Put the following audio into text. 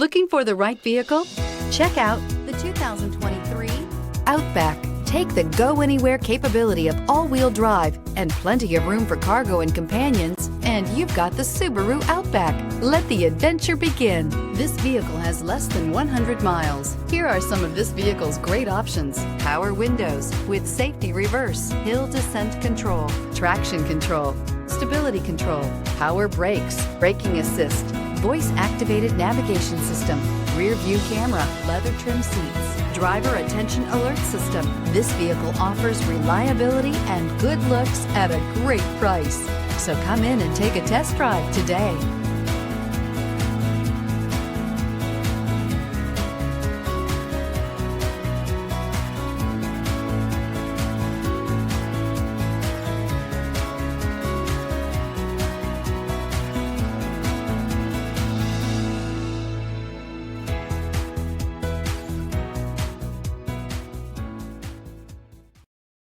Looking for the right vehicle? Check out the 2023 Outback. Take the go-anywhere capability of all-wheel drive and plenty of room for cargo and companions, and you've got the Subaru Outback. Let the adventure begin. This vehicle has less than 100 miles. Here are some of this vehicle's great options: power windows with safety reverse, hill descent control, traction control, stability control, power brakes, braking assist, voice-activated navigation system, rear view camera, leather trim seats, driver attention alert system. This vehicle offers reliability and good looks at a great price. So come in and take a test drive today.